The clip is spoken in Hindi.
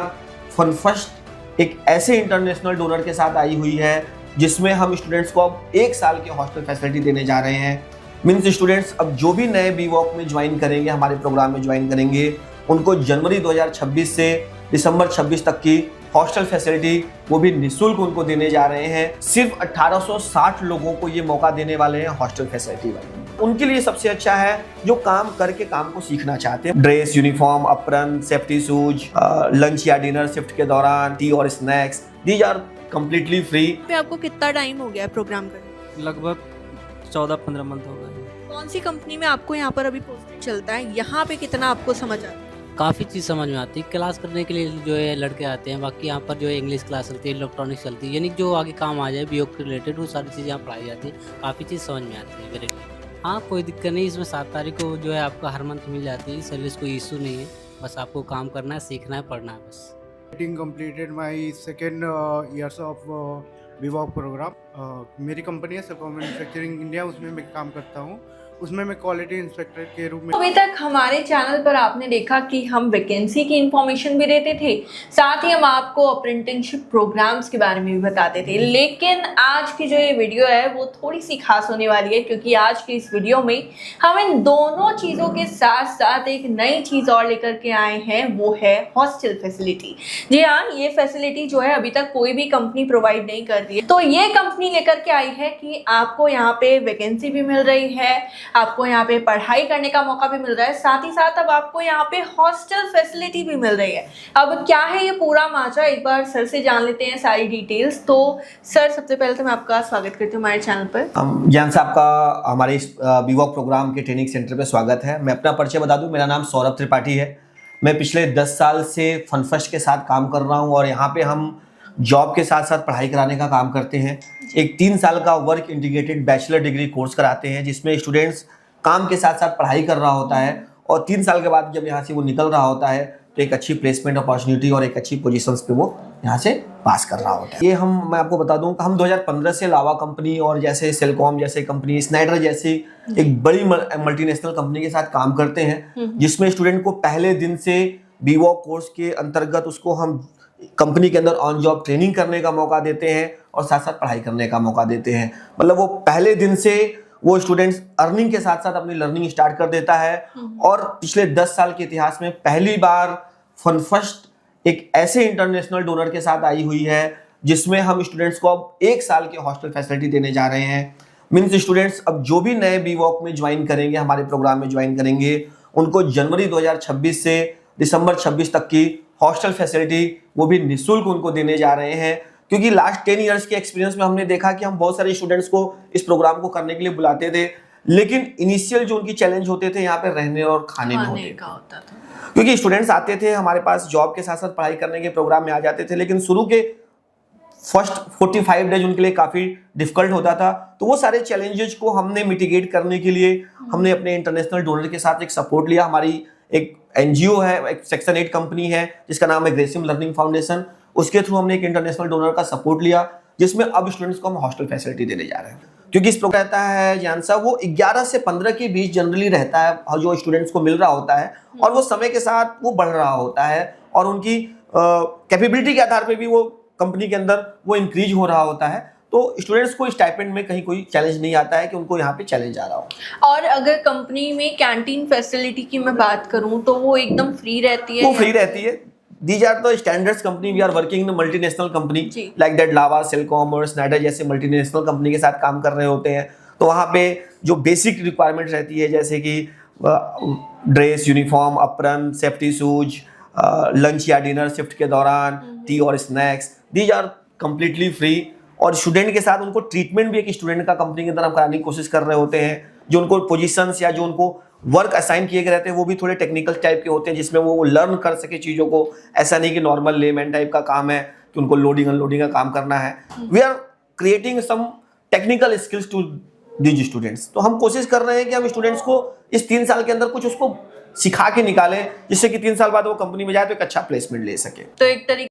बार फनफस्ट एक ऐसे इंटरनेशनल डोनर के साथ आई हुई है जिसमें हम स्टूडेंट्स को अब 1 साल की हॉस्टल फैसिलिटी देने जा रहे हैं। मीन्स स्टूडेंट्स अब जो भी नए बीवॉक में ज्वाइन करेंगे, हमारे प्रोग्राम में ज्वाइन करेंगे, उनको जनवरी 2026 से दिसंबर 26 तक की हॉस्टल फैसिलिटी वो भी निःशुल्क उनको देने जा रहे हैं। सिर्फ 1860 लोगों को ये मौका देने वाले हैं हॉस्टल फैसिलिटी वाले। उनके लिए सबसे अच्छा है जो काम करके काम को सीखना चाहते हैं। Dress, uniform, apron, safety shoes, lunch या डिनर शिफ्ट के दौरान टी और snacks, these are completely free. Pay आपको कितना टाइम हो गया है प्रोग्राम करने? लगभग 14-15 मंथ हो गए। कौन सी कंपनी में आपको यहाँ पर अभी पोस्टिंग चलता है? यहाँ पे कितना आपको समझ आता है? काफ़ी चीज़ समझ में आती है। क्लास करने के लिए जो है लड़के आते हैं, बाकी यहाँ पर जो है इंग्लिश क्लास चलती है, इलेक्ट्रॉनिक्स चलती है, यानी जो आगे काम आ जाए बीओक के रिलेटेड वो सारी चीज़ें यहाँ पढ़ाई जाती है। काफ़ी चीज़ समझ में आती है मेरे लिए। हाँ, कोई दिक्कत नहीं। इसमें 7 तारीख को जो है आपका हर मंथ मिल जाती है सैलरी, कोई इशू नहीं है। बस आपको काम करना है, सीखना है, पढ़ना है बस। Getting completed my second years of BWOC program। मेरी कंपनी है सिल्कॉम मैन्युफैक्चरिंग इंडिया, उसमें मैं काम करता हूँ। उसमें मैं क्वालिटी इंस्पेक्टर के रूप में। अभी तक हमारे चैनल पर आपने देखा कि हम वैकेंसी की इंफॉर्मेशन भी देते थे, साथ ही हम आपको अप्रेंटिसशिप प्रोग्राम्स के बारे में भी बताते थे। लेकिन आज की जो ये वीडियो है वो थोड़ी सी खास होने वाली है, क्योंकि आज की इस वीडियो में हम इन दोनों चीज़ों के साथ साथ एक नई चीज़ और लेकर के आए हैं, वो है हॉस्टल फैसिलिटी। जी हाँ, ये फैसिलिटी जो है अभी तक कोई भी कंपनी प्रोवाइड नहीं कर रही है। तो ये कंपनी लेकर के आई है कि आपको यहाँ पे वैकेंसी भी मिल रही है, आपको यहाँ पे पढ़ाई करने का मौका भी मिल रहा है, साथ ही साथ अब आपको यहाँ पे हॉस्टल फैसिलिटी भी मिल रही है। अब क्या है ये पूरा माजरा, एक बार सर से जान लेते हैं सारी डिटेल्स। तो सर, सबसे पहले तो मैं आपका स्वागत करती हूँ हमारे चैनल पर। ज्ञान साहब का हमारे इस बीवॉक प्रोग्राम के ट्रेनिंग सेंटर पे स्वागत है। मैं अपना परिचय बता दूं, मेरा नाम सौरभ त्रिपाठी है। मैं पिछले 10 साल से फनफस्ट के साथ काम कर रहा हूँ और यहाँ पे हम जॉब के साथ साथ पढ़ाई कराने का काम करते हैं। एक 3 साल का work integrated bachelor degree course कराते हैं, जिसमें स्टूडेंट्स काम के साथ साथ पढ़ाई कर रहा होता है और 3 साल के बाद जब यहाँ से वो निकल रहा होता है तो एक अच्छी प्लेसमेंट अपॉर्चुनिटी और एक अच्छी पोजीशंस पे वो यहाँ से पास कर रहा होता है। ये मैं आपको बता दूं कि हम 2015 से लावा कंपनी और जैसे सेलकॉम जैसे कंपनी, स्नाइडर जैसी एक बड़ी मल्टीनेशनल कंपनी के साथ काम करते हैं, जिसमें स्टूडेंट को पहले दिन से बीवॉक कोर्स के अंतर्गत उसको हम कंपनी के अंदर ऑन जॉब ट्रेनिंग करने का मौका देते हैं और साथ साथ पढ़ाई करने का मौका देते हैं। मतलब वो पहले दिन से वो स्टूडेंट्स अर्निंग के साथ साथ अपनी लर्निंग स्टार्ट कर देता है। और पिछले 10 साल के इतिहास में पहली बार फनफस्ट एक ऐसे इंटरनेशनल डोनर के साथ आई हुई है जिसमें हम स्टूडेंट्स को अब 1 साल की हॉस्टल फैसिलिटी देने जा रहे हैं। मीन्स स्टूडेंट्स अब जो भी नए बीवॉक में ज्वाइन करेंगे, हमारे प्रोग्राम में ज्वाइन करेंगे, उनको जनवरी 2026 से दिसंबर 26 तक की हॉस्टल फैसिलिटी वो भी निःशुल्क उनको देने जा रहे हैं। क्योंकि लास्ट 10 इयर्स के एक्सपीरियंस में हमने देखा कि हम बहुत सारे स्टूडेंट्स को इस प्रोग्राम को करने के लिए बुलाते थे, लेकिन इनिशियल जो उनकी चैलेंज होते थे यहाँ पे रहने और खाने में होता था। क्योंकि स्टूडेंट्स आते थे हमारे पास जॉब के साथ साथ पढ़ाई करने के प्रोग्राम में आ जाते थे, लेकिन शुरू के फर्स्ट 45 डेज उनके लिए काफ़ी डिफिकल्ट होता था। तो वो सारे चैलेंजेस को हमने मिटिगेट करने के लिए हमने अपने इंटरनेशनल डोनर के साथ एक सपोर्ट लिया। हमारी एक एनजीओ है, एक सेक्शन 8 कंपनी है जिसका नाम है ग्रेसिम लर्निंग फाउंडेशन। उसके थ्रू हमने एक इंटरनेशनल डोनर का सपोर्ट लिया, जिसमें अब स्टूडेंट्स को हम हॉस्टल फैसिलिटी देने जा रहे हैं। क्योंकि इस प्रोग्राम रहता है ज्ञान साहब, वो 11 से 15 के बीच जनरली रहता है और जो स्टूडेंट्स को मिल रहा होता है, और वो समय के साथ वो बढ़ रहा होता है और उनकी कैपेबिलिटी के आधार पर भी वो कंपनी के अंदर वो इंक्रीज हो रहा होता है। तो स्टूडेंट्स को स्टाइपेंड में कहीं कोई चैलेंज नहीं आता है कि उनको यहाँ पे चैलेंज आ रहा हो। और अगर कंपनी में कैंटीन फैसिलिटी की मैं बात करूँ तो वो एकदम फ्री रहती है? वो फ्री रहती है। These are the standards company. We are working in a multinational company like that Lava, Cellcom और Schneider जैसे मल्टीनेशनल कंपनी के साथ काम कर रहे होते हैं। तो वहाँ पे जो बेसिक रिक्वायरमेंट्स रहती है, जैसे कि dress, uniform, apron, safety shoes, lunch या डिनर शिफ्ट के दौरान टी और snacks, these are completely free. और स्टूडेंट के साथ उनको ट्रीटमेंट भी एक स्टूडेंट का कंपनी के अंदर हम कराने की कोशिश कर रहे होते हैं। जो उनको पोजीशंस या जो उनको वर्क असाइन किए गए रहते हैं वो भी थोड़े टेक्निकल टाइप के होते हैं, जिसमें वो लर्न कर सके चीज़ों को। ऐसा नहीं कि नॉर्मल लेमैन टाइप का काम है कि उनको लोडिंग अनलोडिंग का काम करना है। We are creating some technical skills to these students. तो हम कोशिश कर रहे हैं कि हम स्टूडेंट्स को इस 3 साल के अंदर कुछ उसको सिखा के निकालें, जिससे कि 3 साल बाद वो कंपनी में जाए तो एक अच्छा प्लेसमेंट ले सके। तो एक तरीके